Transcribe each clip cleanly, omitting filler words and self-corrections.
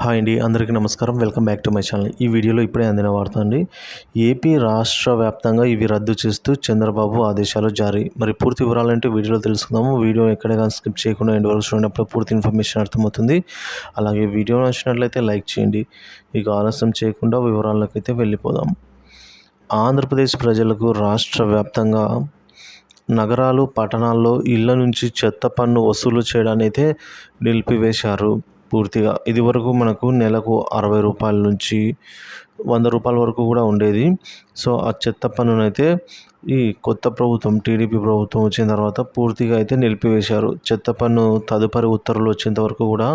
Hi అండి, అందరికీ నమస్కారం. Welcome back to my channel. ఈ వీడియోలో ఇప్పుడే అందిన వార్త అండి. ఏపీ రాష్ట్ర వ్యాప్తంగా ఇవి రద్దు చేస్తూ చంద్రబాబు ఆదేశాలు జారీ. మరి పూర్తి వివరాలంటే వీడియోలో తెలుసుకుందాము. వీడియో ఎక్కడ కానీ స్కిప్ చేయకుండా ఎండ్ వరకు చూడనప్పుడు పూర్తి ఇన్ఫర్మేషన్ అర్థమవుతుంది. అలాగే వీడియో నచ్చినట్లయితే లైక్ చేయండి. ఇక ఆలస్యం చేయకుండా వివరాల్లోకి అయితే వెళ్ళిపోదాం. ఆంధ్రప్రదేశ్ ప్రజలకు రాష్ట్ర వ్యాప్తంగా నగరాలు, పట్టణాల్లో ఇళ్ల నుంచి చెత్త పన్ను వసూలు చేయడాన్ని అయితే నిలిపివేశారు పూర్తిగా. ఇదివరకు మనకు నెలకు 60 రూపాయల నుంచి 100 రూపాయల వరకు కూడా ఉండేది. సో ఆ చెత్త పన్నునైతే ఈ కొత్త ప్రభుత్వం, టీడీపీ ప్రభుత్వం వచ్చిన తర్వాత పూర్తిగా అయితే నిలిపివేశారు. చెత్త పన్ను తదుపరి ఉత్తర్వులు వచ్చేంత వరకు కూడా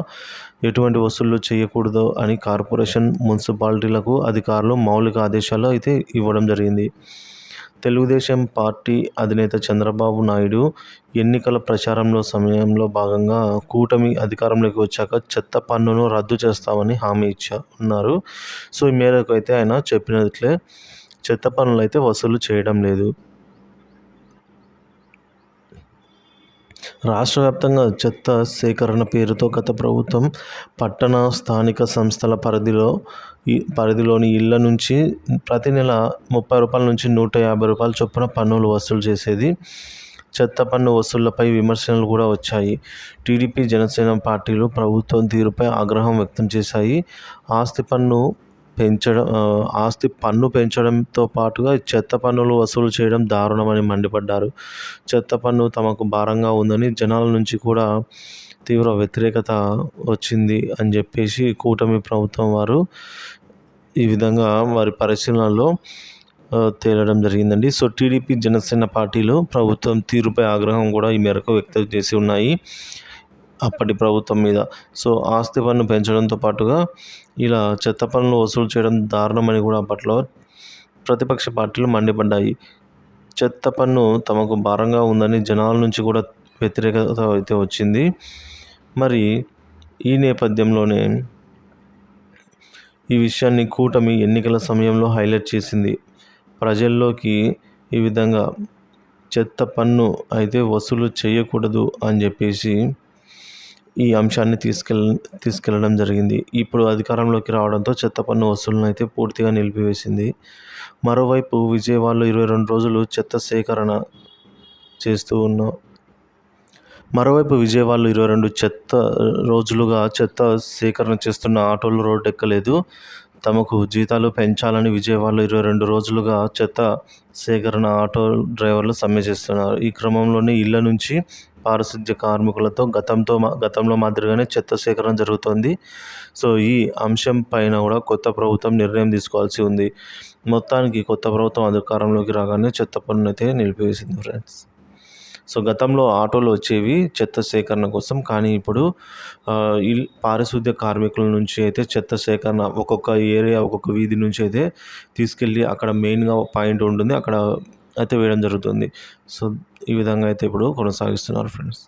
ఎటువంటి వసూళ్లు చేయకూడదు అని కార్పొరేషన్, మున్సిపాలిటీలకు అధికారులు మౌలిక ఆదేశాలు అయితే ఇవ్వడం జరిగింది. తెలుగుదేశం పార్టీ అధినేత చంద్రబాబు నాయుడు ఎన్నికల ప్రచారంలో సమయంలో భాగంగా కూటమి అధికారంలోకి వచ్చాక చెత్త పన్నును రద్దు చేస్తామని హామీ ఉన్నారు. సో ఈ మేరకు అయితే ఆయన చెప్పినట్లే చెత్త పన్నులు అయితే వసూలు చేయడం లేదు. రాష్ట్ర వ్యాప్తంగా చెత్త సేకరణ పేరుతో గత ప్రభుత్వం పట్టణ, స్థానిక సంస్థల పరిధిలోని ఇళ్ల నుంచి ప్రతి నెల 30 రూపాయల నుంచి 150 రూపాయల చొప్పున పన్నులు వసూలు చేసేది. చెత్త పన్ను వసూళ్లపై విమర్శలు కూడా వచ్చాయి. టీడీపీ, జనసేన పార్టీలు ప్రభుత్వం తీరుపై ఆగ్రహం వ్యక్తం చేశాయి. ఆస్తి పన్ను పెంచడంతో పాటుగా చెత్త పన్నులు వసూలు చేయడం దారుణమని మండిపడ్డారు. చెత్త పన్ను తమకు భారంగా ఉందని జనాల నుంచి కూడా తీవ్ర వ్యతిరేకత వచ్చింది అని చెప్పేసి కూటమి ప్రభుత్వం వారు ఈ విధంగా వారి పరిశీలనలో తేలడం జరిగిందండి. సో టీడీపీ, జనసేన పార్టీలు ప్రభుత్వం తీరుపై ఆగ్రహం కూడా ఈ మేరకు వ్యక్తం చేసి ఉన్నాయి అప్పటి ప్రభుత్వం మీద. సో ఆస్తి పన్ను పెంచడంతో పాటుగా ఇలా చెత్త పన్నులు వసూలు చేయడం దారుణమని కూడా అప్పట్లో ప్రతిపక్ష పార్టీలు మండిపడ్డాయి. చెత్త పన్ను తమకు భారంగా ఉందని జనాల నుంచి కూడా వ్యతిరేకత అయితే వచ్చింది. మరి ఈ నేపథ్యంలోనే ఈ విషయాన్ని కూటమి ఎన్నికల సమయంలో హైలైట్ చేసింది. ప్రజల్లోకి ఈ విధంగా చెత్త పన్ను అయితే వసూలు చేయకూడదు అని చెప్పేసి ఈ అంశాన్ని తీసుకెళ్లడం జరిగింది. ఇప్పుడు అధికారంలోకి రావడంతో చెత్త పన్ను వసూళ్లను అయితే పూర్తిగా నిలిపివేసింది. మరోవైపు విజయవాడలో 22 రోజులు చెత్త సేకరణ చేస్తున్న ఆటోలు రోడ్డెక్కలేదు. తమకు జీతాలు పెంచాలని విజయవాడలో 22 రోజులుగా చెత్త సేకరణ ఆటో డ్రైవర్లు సమ్మె చేస్తున్నారు. ఈ క్రమంలోనే ఇళ్ల నుంచి పారిశుద్ధ్య కార్మికులతో గతంలో మాదిరిగానే చెత్త సేకరణ జరుగుతోంది. సో ఈ అంశం పైన కూడా కొత్త ప్రభుత్వం నిర్ణయం తీసుకోవాల్సి ఉంది. మొత్తానికి కొత్త ప్రభుత్వం అధికారంలోకి రాగానే చెత్త పన్ను అయితే నిలిపివేసింది ఫ్రెండ్స్. సో గతంలో ఆటోలు వచ్చేవి చెత్త సేకరణ కోసం, కానీ ఇప్పుడు పారిశుద్ధ్య కార్మికుల నుంచి అయితే చెత్త సేకరణ ఒక్కొక్క ఏరియా, ఒక్కొక్క వీధి నుంచి అయితే తీసుకెళ్ళి అక్కడ మెయిన్గా పాయింట్ ఉంటుంది, అక్కడ అయితే వేయడం జరుగుతుంది. సో ఈ విధంగా అయితే ఇప్పుడు కొనసాగిస్తున్నారు ఫ్రెండ్స్.